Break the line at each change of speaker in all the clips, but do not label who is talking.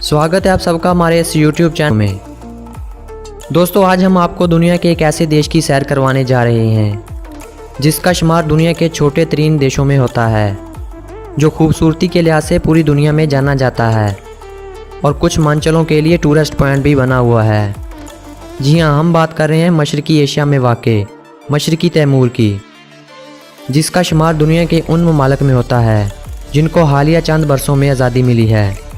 स्वागत है आप सबका हमारे इस YouTube चैनल में। दोस्तों, आज हम आपको दुनिया के एक ऐसे देश की सैर करवाने जा रहे हैं जिसका शुमार दुनिया के छोटे तरीन देशों में होता है, जो खूबसूरती के लिहाज से पूरी दुनिया में जाना जाता है और कुछ मानचलों के लिए टूरिस्ट पॉइंट भी बना हुआ है। जी हाँ, हम बात कर रहे हैं मशरकी एशिया में वाक़ मशरकी तैमूर की, जिसका शुमार दुनिया के उन ममालिक में होता है जिनको हालिया चंद बरसों में आज़ादी मिली है।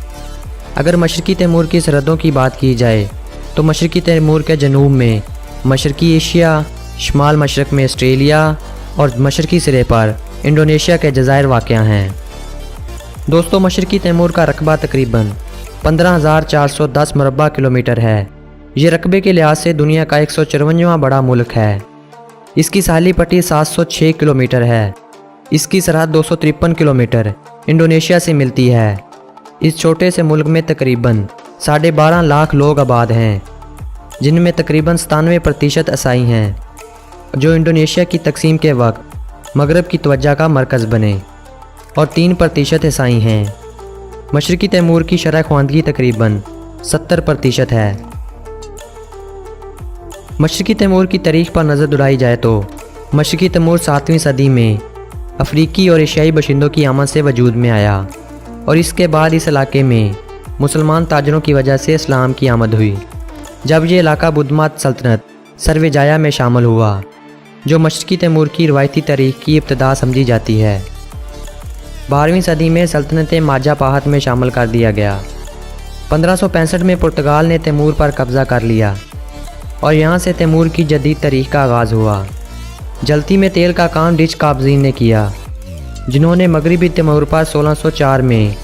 अगर मशरकी तैमूर की सरहदों की बात की जाए तो मशरकी तैमूर के जनूब में मशरकी एशिया, शुमाल मशरक़ में ऑस्ट्रेलिया और मशरकी सिरे पर इंडोनेशिया के जज़ायर वाक़ हैं। दोस्तों, मशरकी तैमूर का रकबा तकरीबन 15,410 मुरबा किलोमीटर है। ये रकबे के लिहाज से दुनिया का 154वां बड़ा मुल्क है। इसकी साहली पट्टी 706 किलोमीटर है। इसकी सरहद 253 किलोमीटर इंडोनेशिया से मिलती है। इस छोटे से मुल्क में तकरीबन 12.5 लाख लोग आबाद हैं, जिनमें तकरीबन 97% ईसाई हैं, जो इंडोनेशिया की तकसीम के वक्त मगरब की तवज्जो का मरकज़ बने, और 3% ईसाई हैं। मशरकी तैमूर की शरह ख्वानदगी तकरीबन 70% है। मशरकी तैमूर की तारीख़ पर नज़र दौड़ाई जाए तो मशरकी तैमूर 7वीं सदी में अफ्रीकी और एशियाई बशिंदों की आमद से वजूद में आया, और इसके बाद इस इलाके में मुसलमान ताजरों की वजह से इस्लाम की आमद हुई। जब ये इलाका बुद्धमत सल्तनत सर्वजाया में शामिल हुआ, जो मशरकी तैमूर की रवायती तारीख़ की इब्तिदा समझी जाती है। 12वीं सदी में सल्तनत माजा पाहत में शामिल कर दिया गया। 1565 में पुर्तगाल ने तैमूर पर कब्ज़ा कर लिया और यहाँ से तैमूर की जदीद तारीख़ का आगाज़ हुआ। जलती में तेल का काम डिच काबजीन ने किया, जिन्होंने मगरबी तैमूर पर 1604 में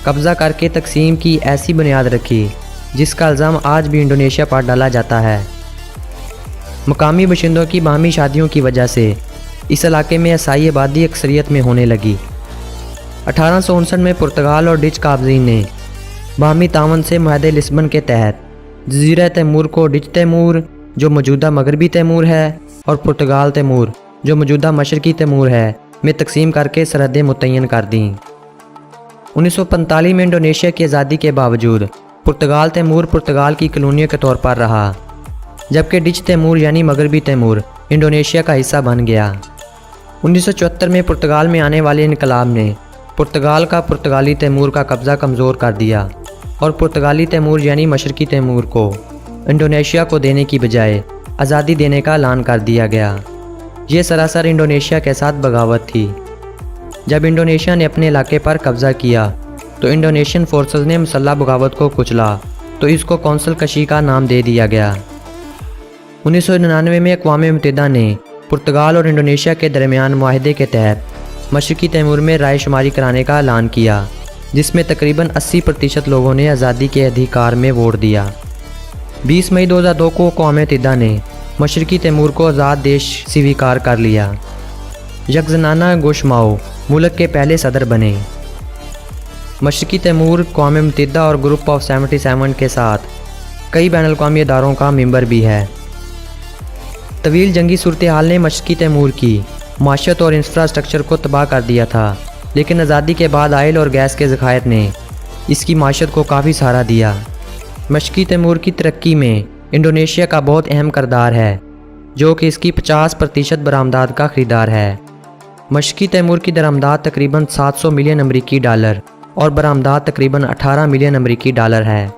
कब्ज़ा करके तकसीम की ऐसी बुनियाद रखी जिसका इल्ज़ाम आज भी इंडोनेशिया पर डाला जाता है। मकामी बशिंदों की बाहमी शादियों की वजह से इस इलाके में ईसाई आबादी अक्सरियत में होने लगी। 1859 में पुर्तगाल और डिच काबजीन ने बाहमी तावन से मुआहदे लिस्बन के तहत जज़ीरा तैमूर को डिच तैमूर, जो मौजूदा मगरबी तैमूर है, और पुर्तगाल तैमूर, जो मौजूदा मशरकी तैमूर है, में तकसीम करके सरहदें मुतय्यन कर दी। 1945 में इंडोनेशिया की आज़ादी के बावजूद पुर्तगाल तैमूर पुर्तगाल की कॉलोनी के तौर पर रहा, जबकि डिच तैमूर यानी मगरबी तैमूर इंडोनेशिया का हिस्सा बन गया। 1974 में पुर्तगाल में आने वाले इनकलाब ने पुर्तगाल का पुर्तगाली तैमूर का कब्ज़ा कमज़ोर कर दिया और पुर्तगाली तैमूर यानी मशरकी तैमूर को इंडोनेशिया को देने की बजाय आज़ादी देने का ऐलान कर दिया गया। ये सरासर इंडोनेशिया के साथ बगावत थी। जब इंडोनेशिया ने अपने इलाके पर कब्ज़ा किया तो इंडोनेशियन फोर्सेस ने मुसल्लह बगावत को कुचला, तो इसको कौंसल कशी का नाम दे दिया गया। 1999 में अक़वाम मुत्तहिदा ने पुर्तगाल और इंडोनेशिया के दरमियान मुआहदे के तहत मशरकी तैमूर में राय शुमारी कराने का ऐलान किया, जिसमें तकरीबन 80% लोगों ने आज़ादी के अधिकार में वोट दिया। 20 मई 2002 को अक़वाम मुत्तहिदा ने मशरकी तैमूर को आज़ाद देश स्वीकार कर लिया। यकज़नाना गोशमाओ मुल्क के पहले सदर बने। मशरकी तैमूर अक़वाम मुत्तहिदा और ग्रुप ऑफ 77 के साथ कई बैनुल-अक़वामी इदारों का मेंबर भी है। तवील जंगी सूरत हाल ने मशरकी तैमूर की माशत और इंफ्रास्ट्रक्चर को तबाह कर दिया था, लेकिन आज़ादी के बाद आयल और गैस के ज़खायर ने इसकी माशत को काफ़ी सहारा दिया। मशरकी तैमूर की तरक्की में इंडोनेशिया का बहुत अहम किरदार है, जो कि इसकी 50% बरामदात का ख़रीदार है। मशरकी तैमूर की दरामदात तकरीबन 700 मिलियन अमरीकी डॉलर और बरामदात तकरीबन 18 मिलियन अमरीकी डॉलर है।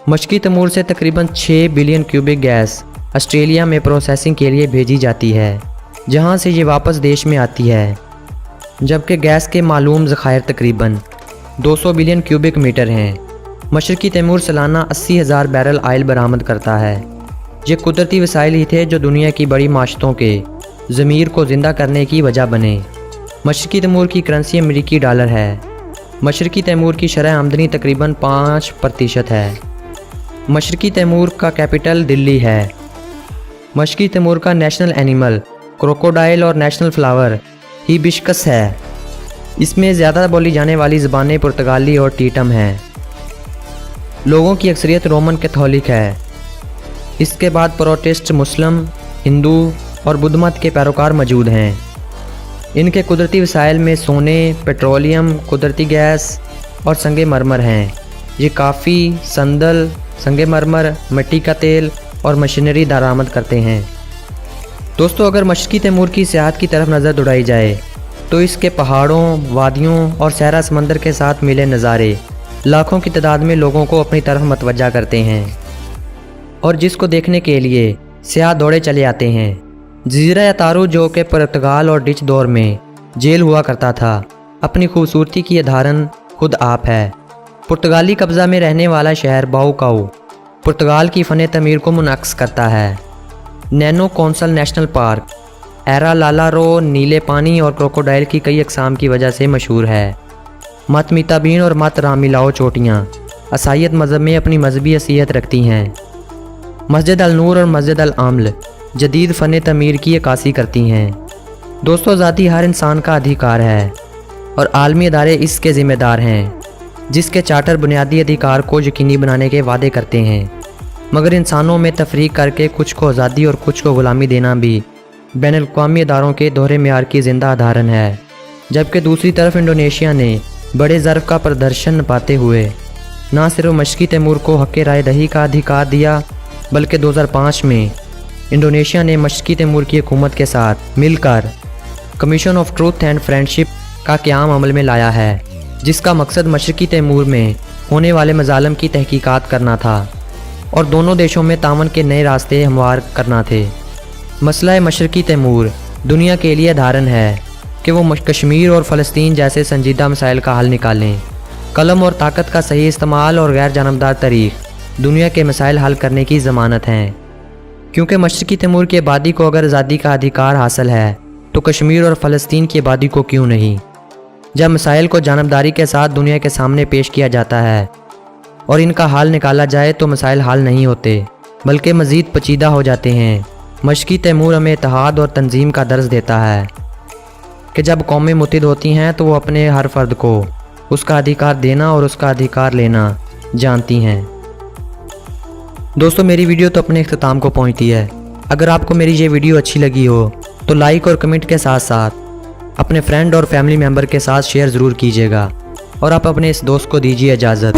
मशरकी तैमूर से तकरीबन 6 बिलियन क्यूबिक गैस ऑस्ट्रेलिया में प्रोसेसिंग के लिए भेजी जाती है, जहां से ये वापस देश में आती है, जबकि गैस के मालूम ज़खायर तकरीबन 200 बिलियन क्यूबिक मीटर हैं। मशरकी तैमूर सालाना 80,000 बैरल आयल बरामद करता है। ये कुदरती वसाइल ही थे जो दुनिया की बड़ी माशतों के ज़मीर को ज़िंदा करने की वजह बने। मशरकी तैमूर की करेंसी अमरीकी डॉलर है। मशरकी तैमूर की शरह आमदनी तकरीबन 5% है। मशरकी तैमूर का कैपिटल दिल्ली है। मशरकी तैमूर का नेशनल एनिमल क्रोकोडाइल और नेशनल फ्लावर हिबिस्कस है। इसमें ज़्यादा बोली जाने वाली ज़बानें पुर्तगाली और टीटम हैं। लोगों की अक्सरियत रोमन कैथोलिक है। इसके बाद प्रोटेस्ट मुस्लिम, हिंदू और बुद्ध मत के पैरोकार मौजूद हैं। इनके कुदरती वसाइल में सोने, पेट्रोलियम, कुदरती गैस और संगे मरमर हैं। ये काफ़ी, संदल, संगमरमर, मिट्टी का तेल और मशीनरी दरामद करते हैं। दोस्तों, अगर मशरक़ी तैमूर की सियाहत की तरफ नज़र दौड़ाई जाए तो इसके पहाड़ों, वादियों और सहरा समंदर के साथ मिले नज़ारे लाखों की तादाद में लोगों को अपनी तरफ मतवज्जा करते हैं और जिसको देखने के लिए सियाह दौड़े चले आते हैं। जज़ीरा या तारू, जो कि पुर्तगाल और डच दौर में जेल हुआ करता था, अपनी खूबसूरती की उदाहरण खुद आप है। पुर्तगाली कब्ज़ा में रहने वाला शहर बाउकाऊ पुर्तगाल की फ़न तमीर को मुनअक्स करता है। नैनो कौंसल नेशनल पार्क एरा लाला रो नीले पानी और क्रोकोडाइल की कई अक़साम की वजह से मशहूर है। मत मिताबीन और मत रामिलाओ चोटियाँ असाइयत मज़हब में अपनी मजहबी हैसियत रखती हैं। मस्जिद अल नूर और मस्जिद अल आमल जदीद फ़न तमीर की अक्कासी करती हैं। दोस्तों, आज़ादी हर इंसान का अधिकार है और आलमी अदारे इसके ज़िम्मेदार हैं, जिसके चार्टर बुनियादी अधिकार को यकीनी बनाने के वादे करते हैं। मगर इंसानों में तफरीक करके कुछ को आज़ादी और कुछ को ग़ुलामी देना भी बैनुल-अक़वामी अदारों के दोहरे मेयार की ज़िंदा उदाहरण है। जबकि दूसरी तरफ इंडोनेशिया ने बड़े ज़र्फ़ का प्रदर्शन पाते हुए न सिर्फ मशरक़ी तैमूर को हक़ राय दही का अधिकार दिया, बल्कि 2005 में इंडोनेशिया ने मशरक़ी तैमूर की हुकूमत के साथ मिलकर commission of truth and friendship का क़याम अमल में लाया है, जिसका मकसद मशरक़ी तैमूर में होने वाले मज़ालिम की तहक़ीक़ात करना था और दोनों देशों में तावन के नए रास्ते हमवार करना थे। मसला मशरक़ी तैमूर दुनिया के लिए उदाहरण है कि वो कश्मीर और फ़लस्तीन जैसे संजीदा मसाइल का हल निकालें। कलम और ताकत का सही इस्तेमाल और गैर जानबदार तरीक़ दुनिया के मसाइल हल करने की ज़मानत हैं। क्योंकि मशरक़ी तैमूर की आबादी को अगर आज़ादी का अधिकार हासिल है तो कश्मीर और फ़लस्तीन की आबादी को क्यों नहीं। जब मसाइल को जानबदारी के साथ दुनिया के सामने पेश किया जाता है और इनका हल निकाला जाए तो मसाइल हल नहीं होते, बल्कि मज़ीद पेचीदा हो जाते हैं। मशरक़ी तैमूर हमें इत्तेहाद और तंजीम का दर्स देता है कि जब कौमें मुत्तहिद होती हैं तो वो अपने हर फ़र्द को उसका अधिकार देना और उसका अधिकार लेना जानती हैं। दोस्तों, मेरी वीडियो तो अपने इख्तिताम को पहुंचती है। अगर आपको मेरी ये वीडियो अच्छी लगी हो तो लाइक और कमेंट के साथ साथ अपने फ्रेंड और फैमिली मेम्बर के साथ शेयर ज़रूर कीजिएगा और आप अपने इस दोस्त को दीजिए इजाज़त।